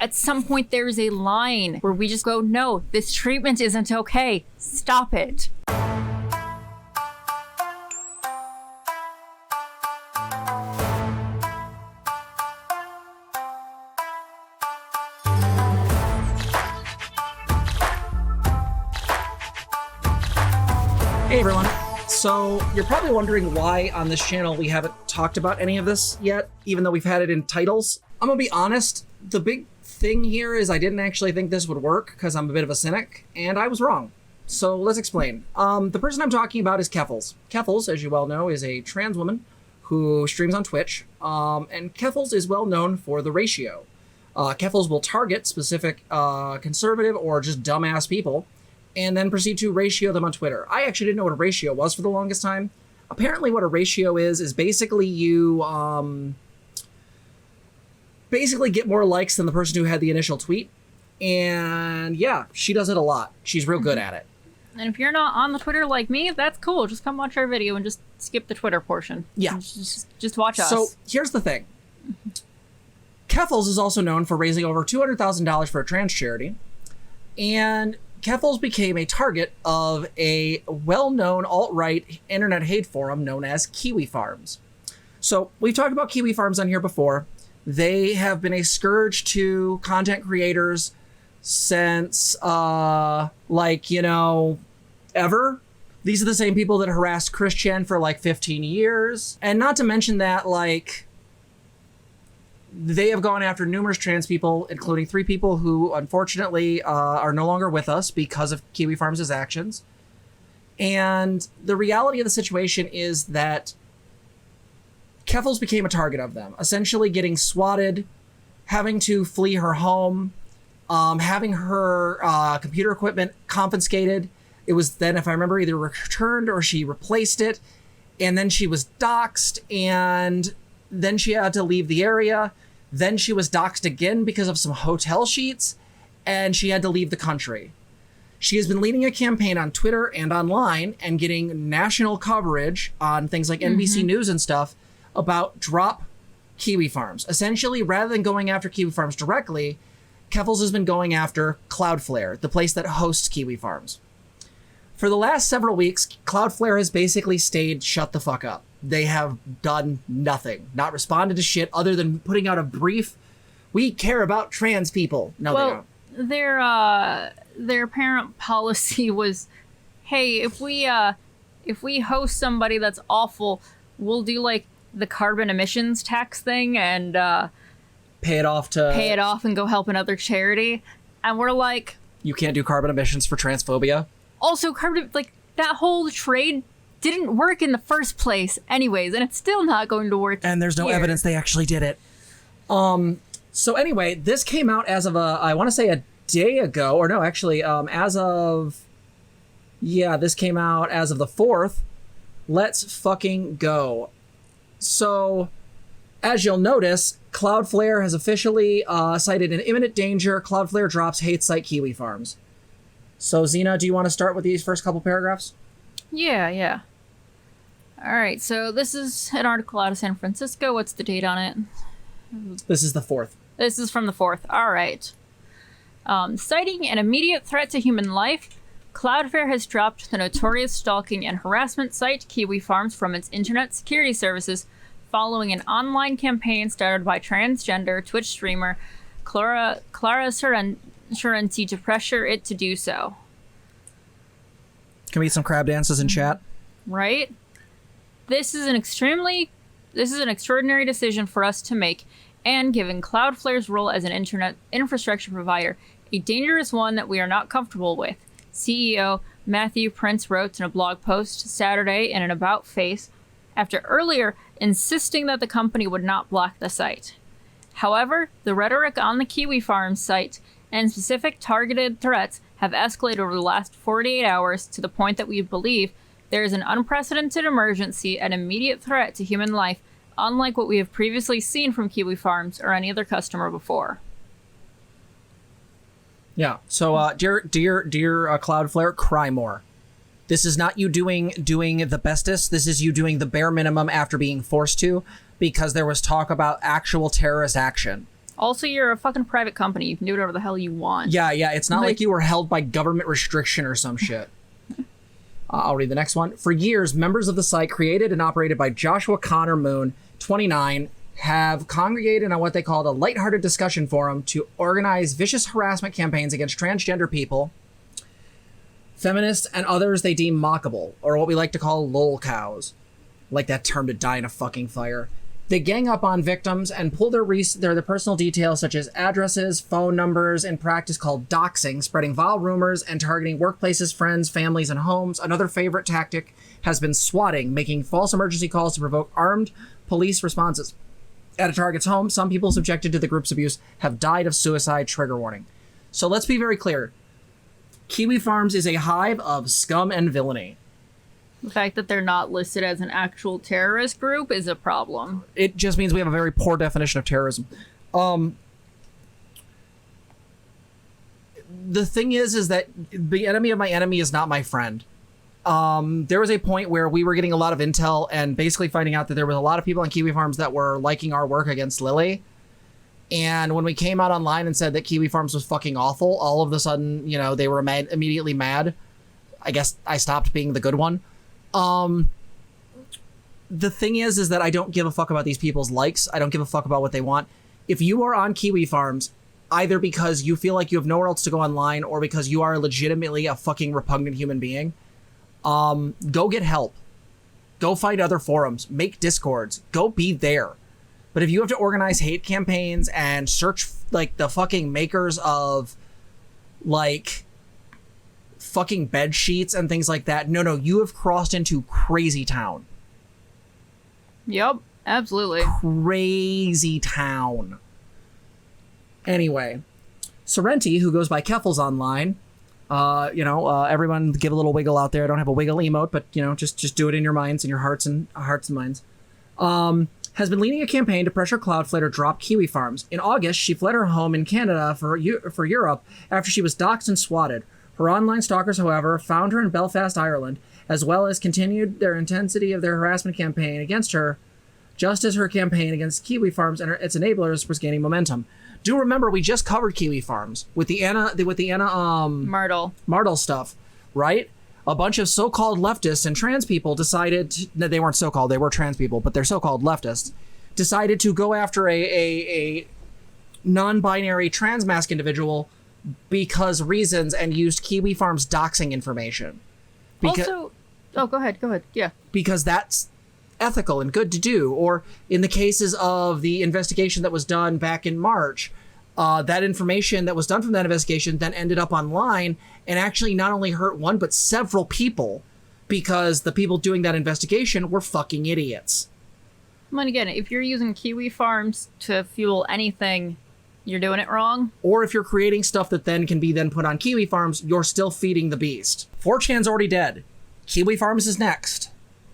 at some point there's a line where we just go, no, this treatment isn't okay. Stop it. Hey everyone. So you're probably wondering why on this channel we haven't talked about any of this yet, even though we've had it in titles. I'm gonna be honest, the big thing here is I didn't actually think this would work because I'm a bit of a cynic, and I was wrong. So let's explain. The person I'm talking about is Keffals. Keffals, as you well know, is a trans woman who streams on Twitch, and Keffals is well known for the ratio. Keffals will target specific conservative or just dumbass people and then proceed to ratio them on Twitter. I actually didn't know what a ratio was for the longest time. Apparently what a ratio is basically you basically get more likes than the person who had the initial tweet. And yeah, she does it a lot. She's real good at it. And if you're not on the Twitter like me, that's cool. Just come watch our video and just skip the Twitter portion. Yeah. Just watch us. So here's the thing. Keffals is also known for raising over $200,000 for a trans charity. And Keffals became a target of a well-known alt-right internet hate forum known as Kiwi Farms. So we've talked about Kiwi Farms on here before. They have been a scourge to content creators since, ever. These are the same people that harassed Christian for like 15 years. And not to mention that, they have gone after numerous trans people, including 3 people who unfortunately are no longer with us because of Kiwi Farms' actions. And the reality of the situation is that Keffals became a target of them, essentially getting swatted, having to flee her home, having her computer equipment confiscated. It was then, if I remember, either returned or she replaced it. And then she was doxxed, and then she had to leave the area. Then she was doxxed again because of some hotel sheets, and she had to leave the country. She has been leading a campaign on Twitter and online and getting national coverage on things like NBC News and stuff about drop Kiwi Farms. Essentially, rather than going after Kiwi Farms directly, Keffals has been going after Cloudflare, the place that hosts Kiwi Farms. For the last several weeks, Cloudflare has basically stayed shut the fuck up. They have done nothing, not responded to shit other than putting out a brief, we care about trans people. No, well, they don't. Their apparent policy was, hey, if we host somebody that's awful, we'll do like the carbon emissions tax thing and pay it off and go help another charity. And we're like, you can't do carbon emissions for transphobia. Also, carbon, that whole trade didn't work in the first place anyways, and it's still not going to work. And there's no evidence they actually did it. So anyway, this came out as of I want to say a day ago, or no, actually, this came out as of the 4th. Let's fucking go. So, as you'll notice, Cloudflare has officially cited an imminent danger. Cloudflare drops hate site Kiwi Farms. So, Zena, do you want to start with these first couple paragraphs? Yeah. All right, so this is an article out of San Francisco. What's the date on it? This is the 4th. This is from the 4th. All right. Citing an immediate threat to human life, Cloudflare has dropped the notorious stalking and harassment site Kiwi Farms from its internet security services following an online campaign started by transgender Twitch streamer Clara Sorrenti to pressure it to do so. Can we get some crab dances in chat? Right? This is an extraordinary decision for us to make, and given Cloudflare's role as an internet infrastructure provider, a dangerous one that we are not comfortable with, CEO Matthew Prince wrote in a blog post Saturday in an About Face, after earlier insisting that the company would not block the site. However, the rhetoric on the Kiwi Farms site and specific targeted threats have escalated over the last 48 hours to the point that we believe there is an unprecedented emergency and immediate threat to human life, unlike what we have previously seen from Kiwi Farms or any other customer before. Yeah. So, dear Cloudflare, cry more. This is not you doing the bestest. This is you doing the bare minimum after being forced to, because there was talk about actual terrorist action. Also, you're a fucking private company. You can do whatever the hell you want. Yeah, it's not like you were held by government restriction or some shit. I'll read the next one. For years, members of the site, created and operated by Joshua Connor Moon, 29, have congregated on what they called a lighthearted discussion forum to organize vicious harassment campaigns against transgender people, feminists, and others they deem mockable, or what we like to call lol cows. Like that term to die in a fucking fire. They gang up on victims and pull their personal details such as addresses, phone numbers, in practice called doxing, spreading vile rumors and targeting workplaces, friends, families, and homes. Another favorite tactic has been swatting, making false emergency calls to provoke armed police responses. At a target's home, some people subjected to the group's abuse have died of suicide. Trigger warning. So let's be very clear. Kiwi Farms is a hive of scum and villainy. The fact that they're not listed as an actual terrorist group is a problem. It just means we have a very poor definition of terrorism. The thing is that the enemy of my enemy is not my friend. There was a point where we were getting a lot of intel and basically finding out that there was a lot of people on Kiwi Farms that were liking our work against Lily. And when we came out online and said that Kiwi Farms was fucking awful, all of a sudden, they were immediately mad. I guess I stopped being the good one. The thing is that I don't give a fuck about these people's likes. I don't give a fuck about what they want. If you are on Kiwi Farms, either because you feel like you have nowhere else to go online or because you are legitimately a fucking repugnant human being, go get help. Go find other forums. Make Discords. Go be there. But if you have to organize hate campaigns and search like the fucking makers of like fucking bed sheets and things like that, no, you have crossed into crazy town. Yep, absolutely. Crazy town. Anyway, Sorrenti, who goes by Keffals online, everyone give a little wiggle out there. I don't have a wiggle emote, but just do it in your minds and your hearts and minds. Has been leading a campaign to pressure Cloudflare to drop Kiwi Farms. In August, she fled her home in Canada for Europe after she was doxxed and swatted. Her online stalkers, however, found her in Belfast, Ireland, as well as continued their intensity of their harassment campaign against her, just as her campaign against Kiwi Farms and its enablers was gaining momentum. Do remember, we just covered Kiwi Farms with the Anna Martle stuff, right? A bunch of so-called leftists and trans people decided that they weren't so-called, they were trans people, but they're so-called leftists, decided to go after a non-binary trans mask individual because reasons and used Kiwi Farms doxing information. Go ahead. Yeah. Because that's ethical and good to do. Or in the cases of the investigation that was done back in March, that information that was done from that investigation then ended up online and actually not only hurt one, but several people because the people doing that investigation were fucking idiots. Well, and again, if you're using Kiwi Farms to fuel anything, you're doing it wrong. Or if you're creating stuff that then can be then put on Kiwi Farms, you're still feeding the beast. 4chan's already dead. Kiwi Farms is next.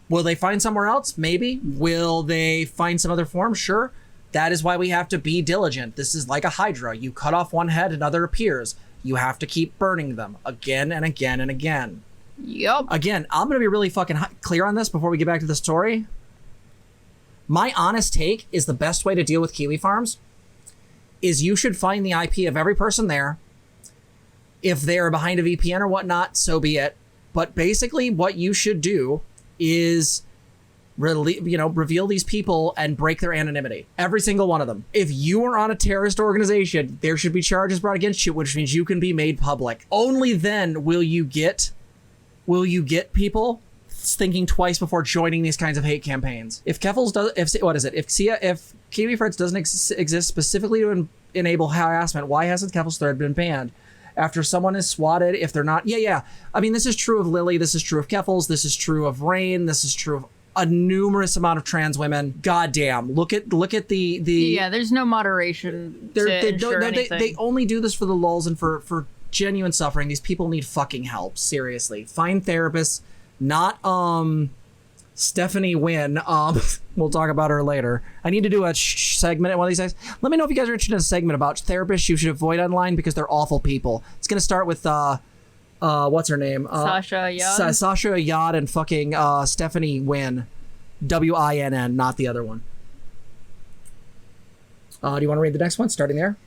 Will they find somewhere else? Maybe. Will they find some other form? Sure. That is why we have to be diligent. This is like a hydra. You cut off one head, another appears. You have to keep burning them again and again and again. Yup. Again, I'm going to be really fucking clear on this before we get back to the story. My honest take is the best way to deal with Kiwi Farms is you should find the IP of every person there. If they're behind a VPN or whatnot, so be it. But basically what you should do is reveal these people and break their anonymity. Every single one of them. If you are on a terrorist organization, there should be charges brought against you, which means you can be made public. Only then will you get people thinking twice before joining these kinds of hate campaigns. If Keffals does, if Kiwi Farms doesn't exist specifically to enable harassment, why hasn't Keffals thread been banned? After someone is swatted, if they're not, I mean, this is true of Lily, this is true of Keffals, this is true of Rain, this is true of a numerous amount of trans women. Goddamn, look at the there's no moderation to ensure anything. They only do this for the lulz and for genuine suffering. These people need fucking help. Seriously, find therapists. Not Stephanie Wynn. We'll talk about her later. I need to do a segment one of these days. Let me know if you guys are interested in a segment about therapists you should avoid online because they're awful people. It's gonna start with what's her name? Sasha Yad. Sasha Yad and fucking Stephanie Wynn. WINN, not the other one. Do you want to read the next one, starting there?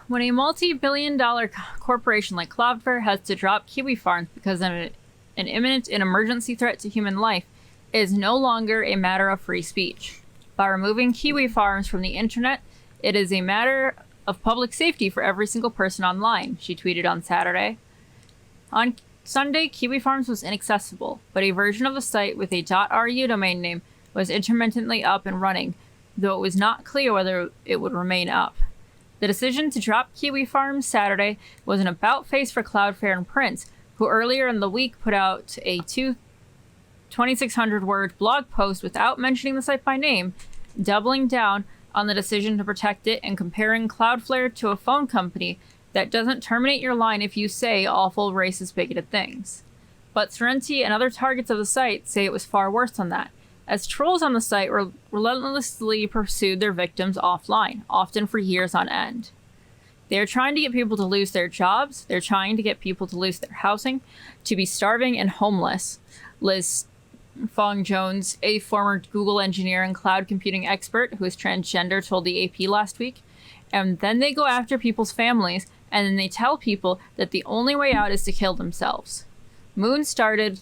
When a multi-billion-dollar corporation like Cloudflare has to drop Kiwi Farms because of an imminent and emergency threat to human life, it is no longer a matter of free speech. By removing Kiwi Farms from the internet, it is a matter of public safety for every single person online, she tweeted on Saturday. On Sunday, Kiwi Farms was inaccessible, but a version of the site with a .ru domain name was intermittently up and running, though it was not clear whether it would remain up. The decision to drop Kiwi Farms Saturday was an about-face for Cloudflare and Prince, who earlier in the week put out a 2,600-word blog post without mentioning the site by name, doubling down on the decision to protect it and comparing Cloudflare to a phone company that doesn't terminate your line if you say awful, racist, bigoted things. But Sorrenti and other targets of the site say it was far worse than that, as trolls on the site relentlessly pursued their victims offline, often for years on end. They're trying to get people to lose their jobs, they're trying to get people to lose their housing, to be starving and homeless. Liz Fong-Jones, a former Google engineer and cloud computing expert who is transgender, told the AP last week. And then they go after people's families, and then they tell people that the only way out is to kill themselves. Moon started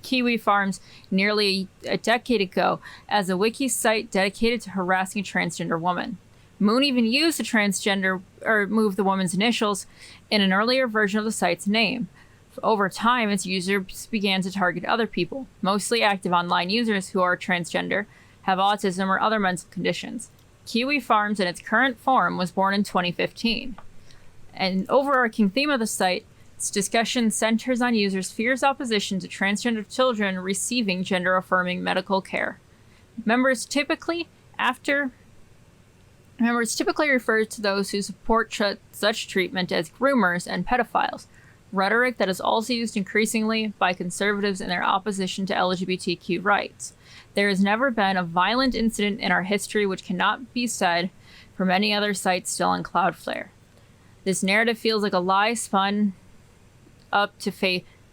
Kiwi Farms nearly a decade ago as a wiki site dedicated to harassing a transgender woman. Moon even used moved the woman's initials in an earlier version of the site's name. Over time, its users began to target other people, mostly active online users who are transgender, have autism, or other mental conditions. Kiwi Farms, in its current form, was born in 2015. An overarching theme of the site, its discussion centers on users' fierce opposition to transgender children receiving gender-affirming medical care. Members typically refer to those who support such treatment as groomers and pedophiles, rhetoric that is also used increasingly by conservatives in their opposition to LGBTQ rights. There has never been a violent incident in our history which cannot be said for many other sites still on Cloudflare. This narrative feels like a lie spun up to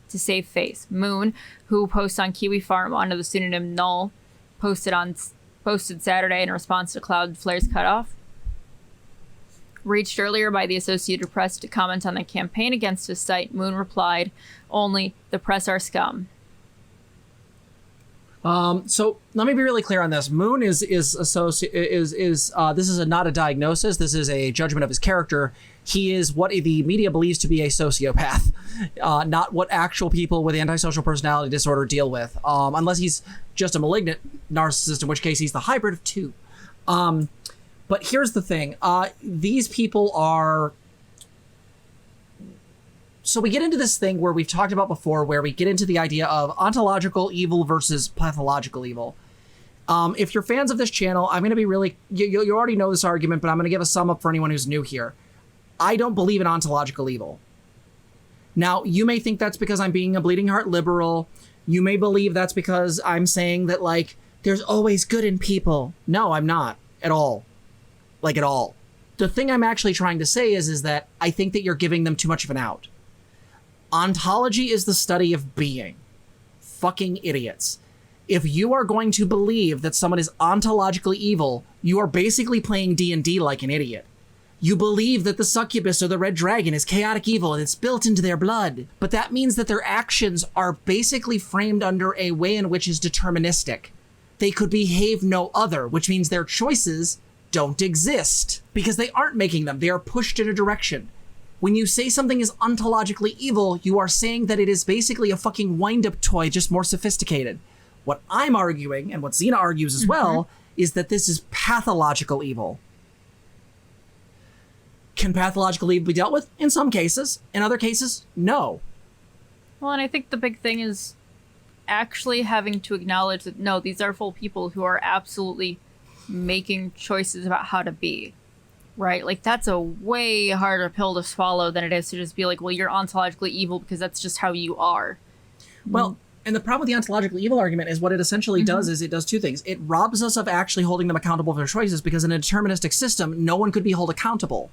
save face. Moon, who posts on Kiwi Farm under the pseudonym Null, posted Saturday in response to Cloudflare's cutoff. Reached earlier by the Associated Press to comment on the campaign against his site, Moon replied, "Only the press are scum." So let me be really clear on this. Moon this is not a diagnosis. This is a judgment of his character. He is what the media believes to be a sociopath, not what actual people with antisocial personality disorder deal with, unless he's just a malignant narcissist, in which case he's the hybrid of two. But here's the thing. These people are... So we get into this thing where we've talked about before, where we get into the idea of ontological evil versus pathological evil. If you're fans of this channel, I'm going to be really... You already know this argument, but I'm going to give a sum up for anyone who's new here. I don't believe in ontological evil. Now, you may think that's because I'm being a bleeding heart liberal. You may believe that's because I'm saying that, like, there's always good in people. No, I'm not. At all. Like, at all. The thing I'm actually trying to say is that I think that you're giving them too much of an out. Ontology is the study of being. Fucking idiots. If you are going to believe that someone is ontologically evil, you are basically playing D&D like an idiot. You believe that the succubus or the red dragon is chaotic evil and it's built into their blood. But that means that their actions are basically framed under a way in which is deterministic. They could behave no other, which means their choices don't exist because they aren't making them. They are pushed in a direction. When you say something is ontologically evil, you are saying that it is basically a fucking wind-up toy, just more sophisticated. What I'm arguing, and what Zena argues as well, is that this is pathological evil. Can pathological evil be dealt with? In some cases. In other cases, no. Well, and I think the big thing is actually having to acknowledge that, no, these are full people who are absolutely making choices about how to be. Right? Like, that's a way harder pill to swallow than it is to just be like, well, you're ontologically evil because that's just how you are. Well, and the problem with the ontological evil argument is what it essentially does is it does two things. It robs us of actually holding them accountable for their choices, because in a deterministic system, no one could be held accountable.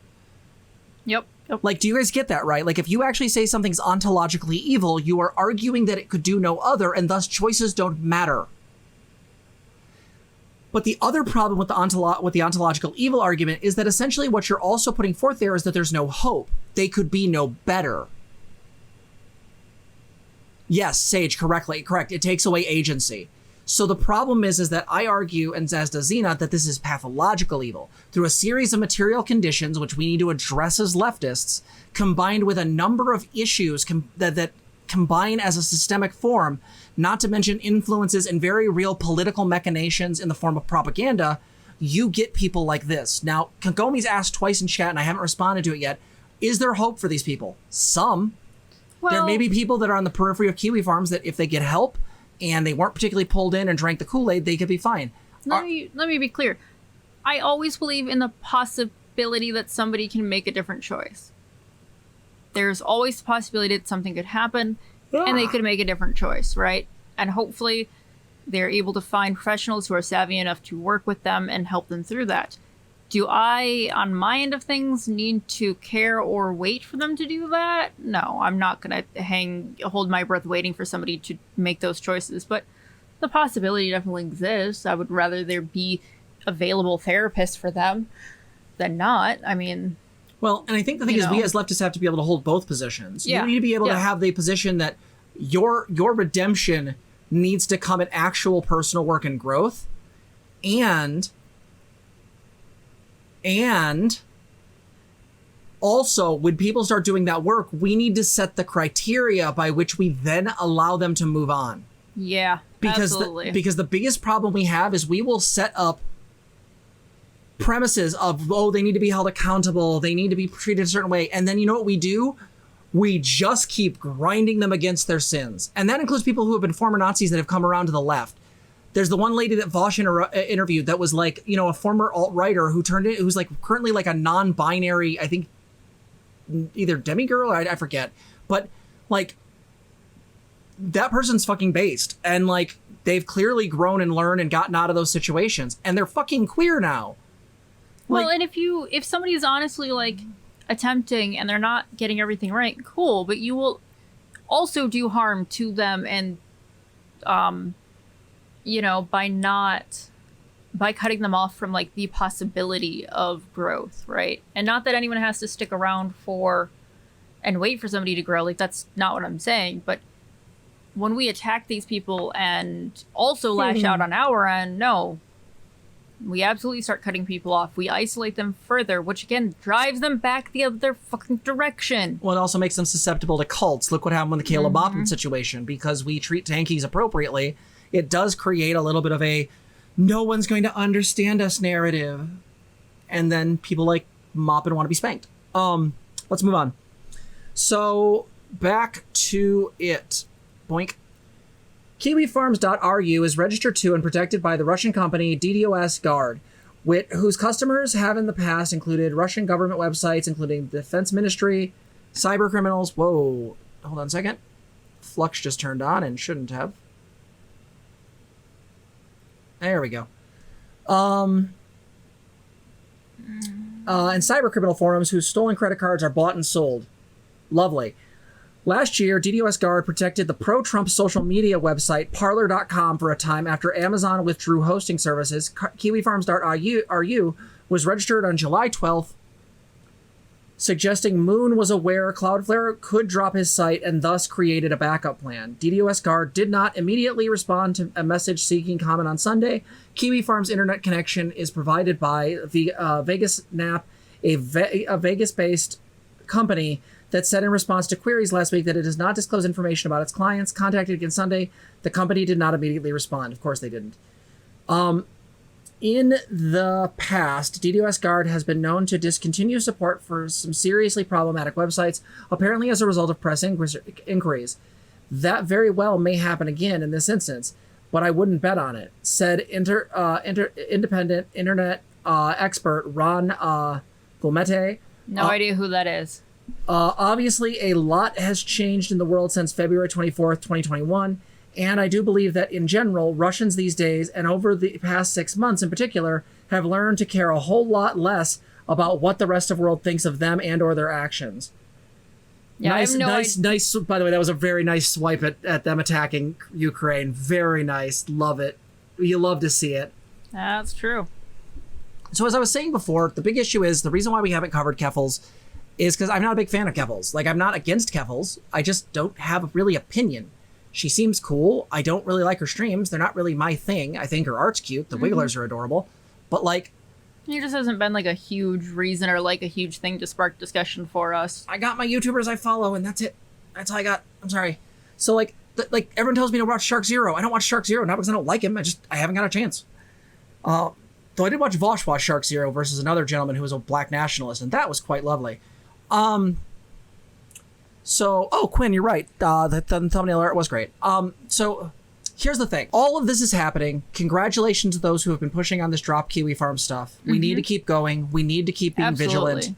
Yep. Like, do you guys get that, right? Like, if you actually say something's ontologically evil, you are arguing that it could do no other, and thus choices don't matter. But the other problem with the ontological evil argument is that essentially what you're also putting forth there is that there's no hope. They could be no better. Yes, Sage, correct. It takes away agency. So the problem is that I argue, and as does Zena, that this is pathological evil. Through a series of material conditions, which we need to address as leftists, combined with a number of issues that combine as a systemic form, not to mention influences and very real political machinations in the form of propaganda, you get people like this. Now, Kagomi's asked twice in chat, and I haven't responded to it yet. Is there hope for these people? Some. Well, there may be people that are on the periphery of Kiwi Farms that if they get help and they weren't particularly pulled in and drank the Kool-Aid, they could be fine. Let me be clear. I always believe in the possibility that somebody can make a different choice. There's always the possibility that something could happen and they could make a different choice, right? And hopefully they're able to find professionals who are savvy enough to work with them and help them through that. Do I, on my end of things, need to care or wait for them to do that? No, I'm not going to hold my breath waiting for somebody to make those choices. But the possibility definitely exists. I would rather there be available therapists for them than not. I mean... Well, and I think the thing is we as leftists have to be able to hold both positions. Yeah. You need to be able to have the position that your redemption needs to come at actual personal work and growth. And also, when people start doing that work, we need to set the criteria by which we then allow them to move on. Yeah, absolutely. Because the biggest problem we have is we will set up premises of, they need to be held accountable, they need to be treated a certain way. And then you know what we do? We just keep grinding them against their sins. And that includes people who have been former Nazis that have come around to the left. There's the one lady that Vosh interviewed that was like, a former alt-writer who's like currently like a non-binary, I think, either demigirl, I forget. But like, that person's fucking based. And like, they've clearly grown and learned and gotten out of those situations. And they're fucking queer now. Well, and if somebody is honestly like attempting and they're not getting everything right, cool. But you will also do harm to them and, by cutting them off from like the possibility of growth, right? And not that anyone has to stick around and wait for somebody to grow. Like, that's not what I'm saying. But when we attack these people and also lash out on our end, no, we absolutely start cutting people off. We isolate them further, which again drives them back the other fucking direction. Well, it also makes them susceptible to cults. Look what happened with the Caleb Bopham situation. Because we treat tankies appropriately, it does create a little bit of a no one's going to understand us narrative. And then people like mop and want to be spanked. Let's move on. So back to it. Boink. Kiwifarms.ru is registered to and protected by the Russian company DDoS Guard, whose customers have in the past included Russian government websites, including the Defense Ministry, cyber criminals. Whoa, hold on a second. Flux just turned on and shouldn't have. There we go. And cyber criminal forums whose stolen credit cards are bought and sold. Lovely. Last year, DDoS Guard protected the pro-Trump social media website Parler.com for a time after Amazon withdrew hosting services. Kiwifarms.ru was registered on July 12th, suggesting Moon was aware Cloudflare could drop his site and thus created a backup plan. DDoS Guard did not immediately respond to a message seeking comment on Sunday. Kiwi Farms' internet connection is provided by the Vegas NAP, a Vegas-based company that said in response to queries last week that it does not disclose information about its clients. Contacted again Sunday, the company did not immediately respond. Of course they didn't. In the past, DDoS Guard has been known to discontinue support for some seriously problematic websites, apparently as a result of press inquiries. That very well may happen again in this instance, but I wouldn't bet on it, said independent internet expert Ron Gulmete. No idea who that is. Obviously, a lot has changed in the world since February 24th, 2021, and I do believe that in general, Russians these days, and over the past 6 months in particular, have learned to care a whole lot less about what the rest of the world thinks of them and or their actions. Yeah, nice. By the way, that was a very nice swipe at them attacking Ukraine. Very nice. Love it. You love to see it. That's true. So as I was saying before, the big issue is the reason why we haven't covered Keffals is because I'm not a big fan of Keffals. Like, I'm not against Keffals. I just don't have a really opinion. She seems cool. I don't really like her streams. They're not really my thing. I think her art's cute. The Wigglers are adorable. But, like... It just hasn't been, like, a huge reason or, like, a huge thing to spark discussion for us. I got my YouTubers I follow, and that's it. That's all I got. I'm sorry. So, like, everyone tells me to watch Shark Zero. I don't watch Shark Zero, not because I don't like him. I haven't got a chance. Though I did watch Vosh watch Shark Zero versus another gentleman who was a black nationalist, and that was quite lovely. So, Quinn, you're right. The thumbnail art was great. So, here's the thing. All of this is happening. Congratulations to those who have been pushing on this drop Kiwi Farm stuff. We need to keep going. We need to keep being vigilant.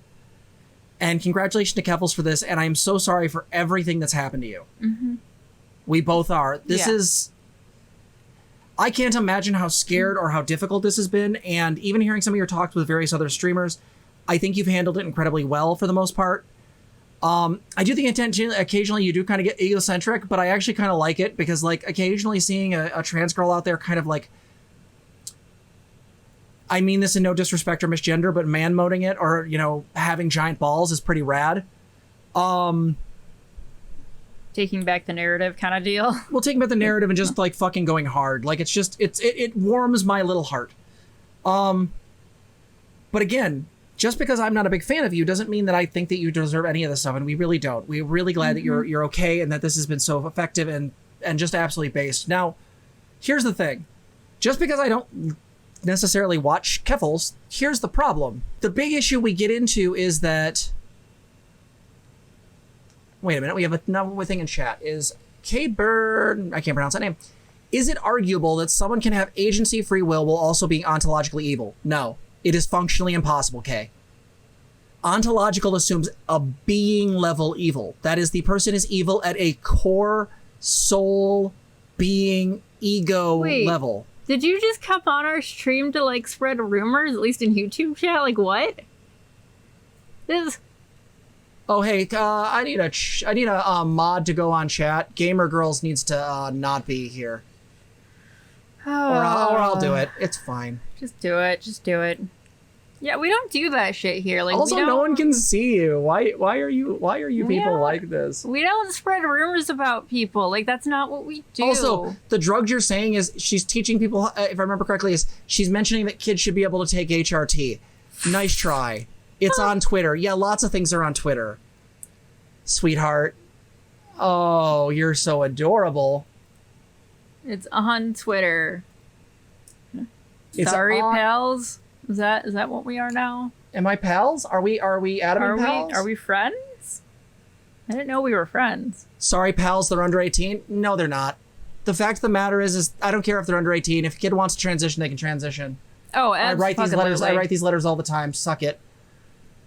And congratulations to Keffals for this, and I am so sorry for everything that's happened to you. We both are. This is... I can't imagine how scared or how difficult this has been, and even hearing some of your talks with various other streamers, I think you've handled it incredibly well for the most part. I do think occasionally you do kind of get egocentric, but I actually kind of like it because, like, occasionally seeing a trans girl out there kind of like, I mean this in no disrespect or misgender, but man-moding it or, you know, having giant balls is pretty rad. Taking back the narrative kind of deal. Well, taking back the narrative and just, like, fucking going hard. Like, it's just, it warms my little heart. But again, just because I'm not a big fan of you doesn't mean that I think that you deserve any of this stuff, and we really don't. We're really glad that you're okay and that this has been so effective and just absolutely based. Now, here's the thing. Just because I don't necessarily watch Keffals, here's the problem. The big issue we get into is that... Wait a minute, we have another thing in chat. Is K-Bird... I can't pronounce that name. Is it arguable that someone can have agency free will while also being ontologically evil? No. It is functionally impossible, Kay. Ontological assumes a being level evil. That is, the person is evil at a core, soul, being, ego level. Did you just come on our stream to, like, spread rumors, at least in YouTube chat? Like, what? This... Oh, hey, I need a mod to go on chat. Gamer Girls needs to not be here. Or I'll do it. It's fine. Just do it. Just do it. Yeah, we don't do that shit here. Like, also, no one can see you. Why are you people like this? We don't spread rumors about people. Like, that's not what we do. Also, the drugs you're saying is she's teaching people, if I remember correctly, is she's mentioning that kids should be able to take HRT. Nice try. It's on Twitter. Yeah, lots of things are on Twitter. Sweetheart. Oh, you're so adorable. It's on Twitter. Sorry, pals. Is that what we are now? Am I pals? Are we Adam and pals? Are we friends? I didn't know we were friends. Sorry, pals, they're under 18? No, they're not. The fact of the matter is I don't care if they're under 18. If a kid wants to transition, they can transition. Oh, I write these letters. I write these letters all the time. Suck it.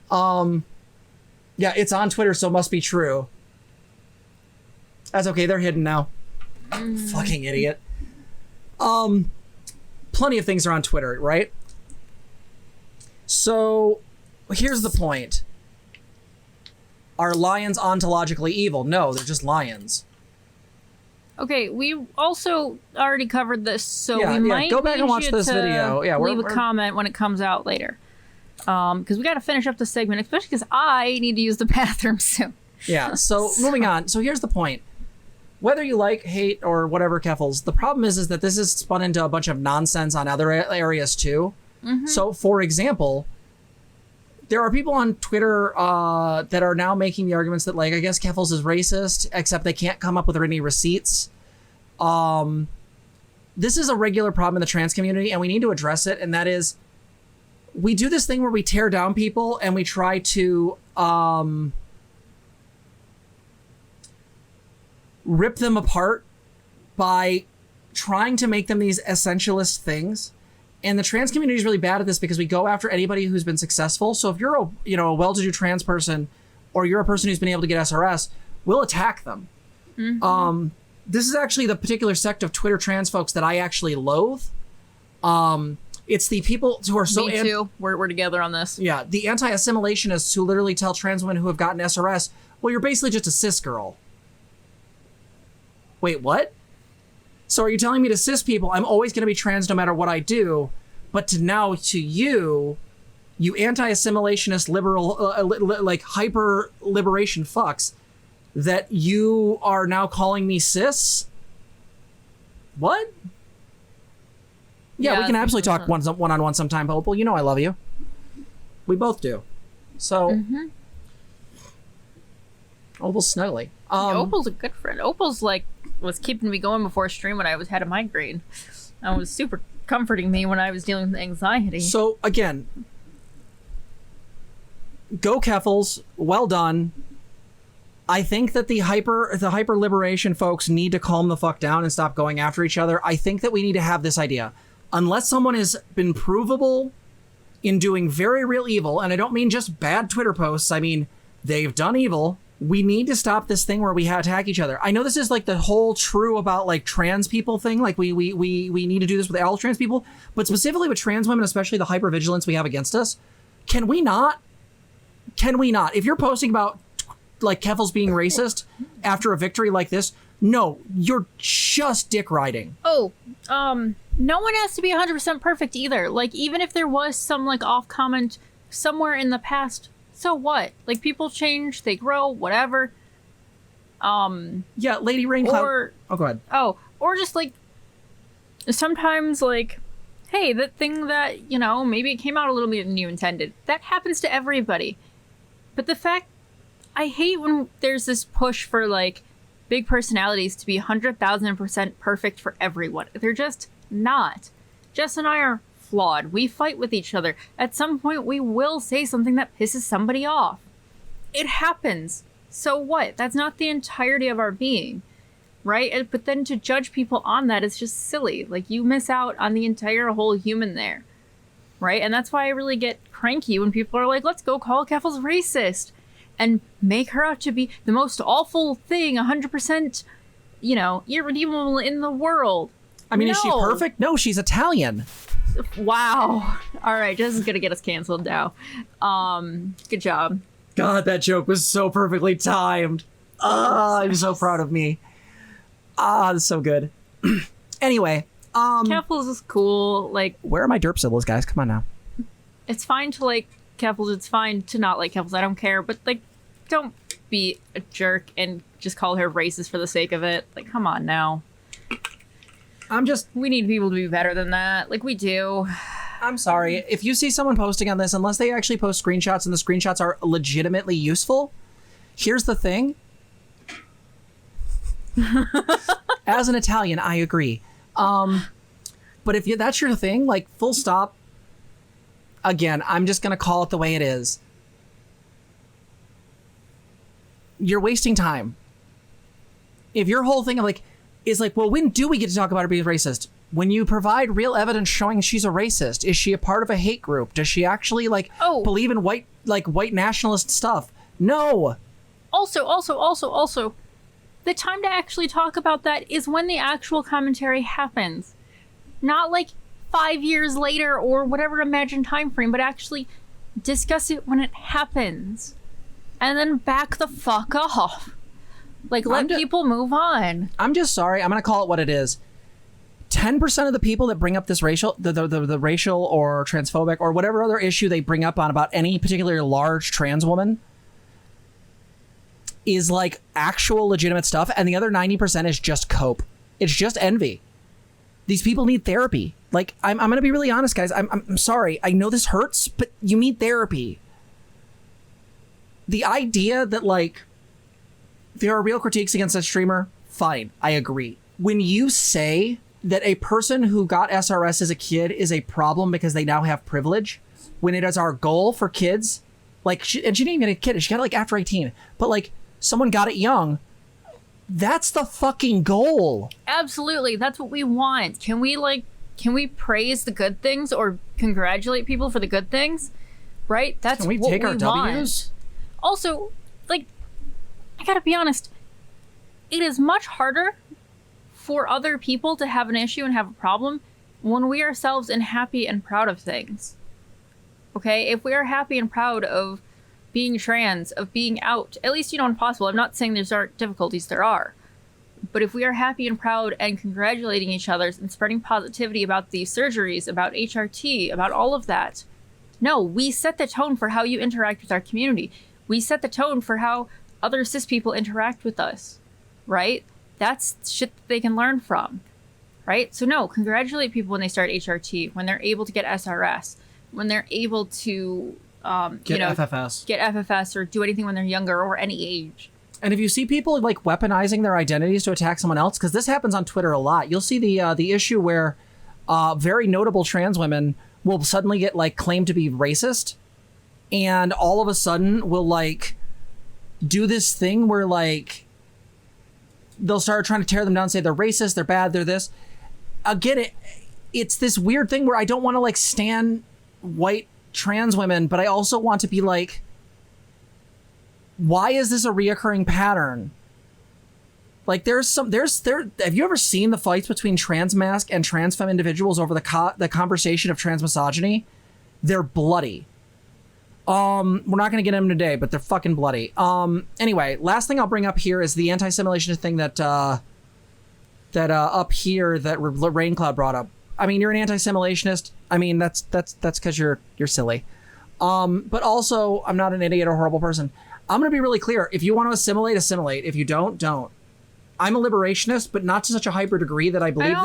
Yeah, it's on Twitter, so it must be true. That's okay. They're hidden now. Fucking idiot. Plenty of things are on Twitter, right? So, here's the point. Are lions ontologically evil? No, they're just lions. Okay, we also already covered this, so we might go back and watch this video. Yeah, leave a comment when it comes out later. Because we got to finish up the segment, especially because I need to use the bathroom soon. Yeah, so moving on. So here's the point. Whether you like, hate, or whatever Keffals, the problem is that this has spun into a bunch of nonsense on other areas too. So, for example, there are people on Twitter that are now making the arguments that, like, I guess Keffals is racist, except they can't come up with any receipts. This is a regular problem in the trans community, and we need to address it, and that is, we do this thing where we tear down people and we try to rip them apart by trying to make them these essentialist things. And the trans community is really bad at this because we go after anybody who's been successful. So if you're a well-to-do trans person, or you're a person who's been able to get SRS, we'll attack them. This is actually the particular sect of Twitter trans folks that I actually loathe. It's the people who are so... Me too. We're together on this. Yeah, the anti-assimilationists who literally tell trans women who have gotten SRS, well, you're basically just a cis girl. Wait, what? So are you telling me to cis people, I'm always going to be trans no matter what I do, But to you anti-assimilationist liberal, like hyper liberation fucks, that you are now calling me cis? What? Yeah, we can absolutely talk one-on-one sometime, Opal. You know I love you. We both do. So, Opal's snuggly. Opal's a good friend. Opal's was keeping me going before stream when I had a migraine. And was super comforting me when I was dealing with anxiety. So again, go Keffals. Well done. I think that the hyper liberation folks need to calm the fuck down and stop going after each other. I think that we need to have this idea. Unless someone has been provable in doing very real evil, and I don't mean just bad Twitter posts, I mean they've done evil, we need to stop this thing where we attack each other. I know this is like the whole true about like trans people thing, like we need to do this with all trans people, but specifically with trans women, especially the hypervigilance we have against us. Can we not? If you're posting about like Keffals being racist after a victory like this, no, you're just dick riding. Oh, no one has to be 100% perfect either. Like, even if there was some like off comment somewhere in the past, so what? Like, people change, they grow, whatever. Yeah, Lady Raincloud. Oh, go ahead. Oh, or just like sometimes like, hey, that thing that, you know, maybe it came out a little bit than you intended. That happens to everybody. But the fact, I hate when there's this push for like big personalities to be 100,000% perfect for everyone. They're just not. Jess and I are flawed. We fight with each other. At some point, we will say something that pisses somebody off. It happens. So what? That's not the entirety of our being, right? But then to judge people on that is just silly. Like, you miss out on the entire whole human there, right? And that's why I really get cranky when people are like, let's go call Keffals racist and make her out to be the most awful thing, 100%, you know, irredeemable in the world. I mean, is she perfect? No, she's Italian. Wow. All right, Jess is gonna get us canceled now. Good job. God, that joke was so perfectly timed. I'm so proud of me. That's so good. Anyway, Keffals is cool. Like, where are my derp symbols, guys? Come on now. It's fine to like Keffals. It's fine to not like Keffals. I don't care. But like, don't be a jerk and just call her racist for the sake of it. Like, come on now. We need people to be better than that. Like, we do. I'm sorry. If you see someone posting on this, unless they actually post screenshots and the screenshots are legitimately useful, here's the thing. As an Italian, I agree. But if that's your thing, like, full stop. Again, I'm just going to call it the way it is. You're wasting time. If your whole thing of like is like, well, when do we get to talk about her being racist? When you provide real evidence showing she's a racist. Is she a part of a hate group? Does she actually like believe in white nationalist stuff? No. Also, the time to actually talk about that is when the actual commentary happens. Not like 5 years later or whatever imagined time frame, but actually discuss it when it happens. And then back the fuck off. Like, let people move on. I'm just sorry. I'm going to call it what it is. 10% of the people that bring up this racial, the racial or transphobic or whatever other issue they bring up on about any particular large trans woman is like actual legitimate stuff. And the other 90% is just cope. It's just envy. These people need therapy. Like, I'm going to be really honest, guys. I'm sorry. I know this hurts, but you need therapy. The idea that like, there are real critiques against a streamer, fine, I agree. When you say that a person who got SRS as a kid is a problem because they now have privilege, when it is our goal for kids, like, and she didn't even get a kid, she got it like after 18, but like, someone got it young, that's the fucking goal. Absolutely, that's what we want. Can we praise the good things or congratulate people for the good things? Right? That's what we want. Can we take our W's? Also, like, I gotta be honest, it is much harder for other people to have an issue and have a problem when we ourselves are happy and proud of things. Okay? If we are happy and proud of being trans, of being out, at least, you know, when possible. I'm not saying there's aren't difficulties, there are. But if we are happy and proud and congratulating each other and spreading positivity about these surgeries, about HRT, about all of that, no, we set the tone for how you interact with our community. We set the tone for how other cis people interact with us, right? That's shit that they can learn from, right? So no, congratulate people when they start HRT, when they're able to get SRS, when they're able to Get FFS or do anything when they're younger or any age. And if you see people like weaponizing their identities to attack someone else, because this happens on Twitter a lot, you'll see the issue where very notable trans women will suddenly get like claimed to be racist, and all of a sudden will like do this thing where like they'll start trying to tear them down, say they're racist, they're bad, they're this. Again, it's this weird thing where I don't want to like stan white trans women, but I also want to be like, why is this a reoccurring pattern? Like have you ever seen the fights between trans masc and trans femme individuals over the conversation of trans misogyny? They're bloody. We're not going to get into them today, but they're fucking bloody. Anyway, last thing I'll bring up here is the anti-assimilationist thing that up here that Raincloud brought up. I mean, you're an anti-assimilationist. I mean, that's because you're silly. But also, I'm not an idiot or horrible person. I'm going to be really clear. If you want to assimilate, assimilate. If you don't, don't. I'm a liberationist, but not to such a hyper degree that I believe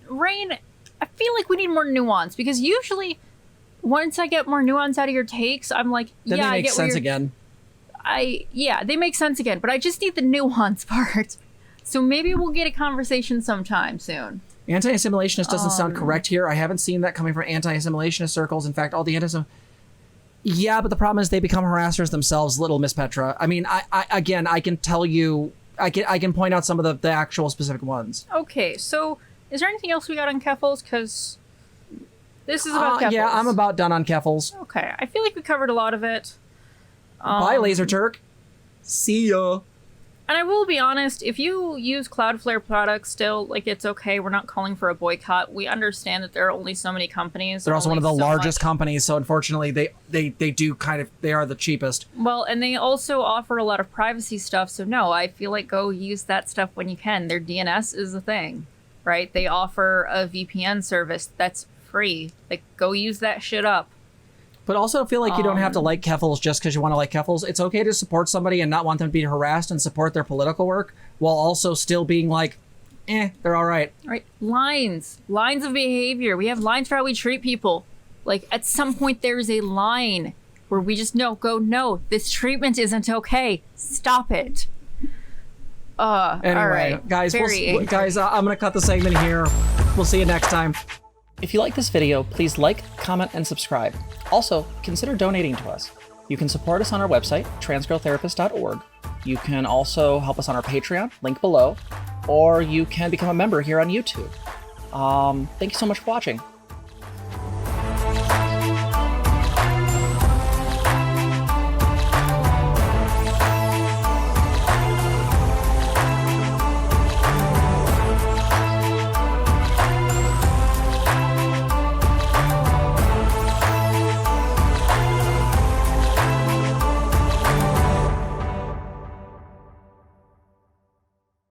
Rain, I feel like we need more nuance, because usually once I get more nuance out of your takes, I'm like, then yeah, they I make get sense again. They make sense again, but I just need the nuance part. So maybe we'll get a conversation sometime soon. Anti-assimilationist doesn't sound correct here. I haven't seen that coming from anti-assimilationist circles. In fact, all the yeah, but the problem is they become harassers themselves, little Miss Petra. I mean, I can tell you, I can point out some of the actual specific ones. Okay, so is there anything else we got on Keffals? Because this is about Keffals. Yeah, I'm about done on Keffals. Okay, I feel like we covered a lot of it. Bye, Laser Turk. See ya. And I will be honest, if you use Cloudflare products still, like, it's okay. We're not calling for a boycott. We understand that there are only so many companies. They're also one of the largest companies, so unfortunately they do they are the cheapest. Well, and they also offer a lot of privacy stuff, so no, I feel like go use that stuff when you can. Their DNS is a thing, right? They offer a VPN service that's free. Like, go use that shit up. But also feel like you don't have to like Keffals just because you want to like Keffals. It's okay to support somebody and not want them to be harassed and support their political work while also still being like, they're all right. Right. Lines of behavior. We have lines for how we treat people. Like, at some point there is a line where we just no, this treatment isn't okay. Stop it. Anyway, all right. Guys, I'm going to cut the segment here. We'll see you next time. If you like this video, please like, comment, and subscribe. Also, consider donating to us. You can support us on our website, transgirltherapist.org. You can also help us on our Patreon, link below, or you can become a member here on YouTube. Thank you so much for watching.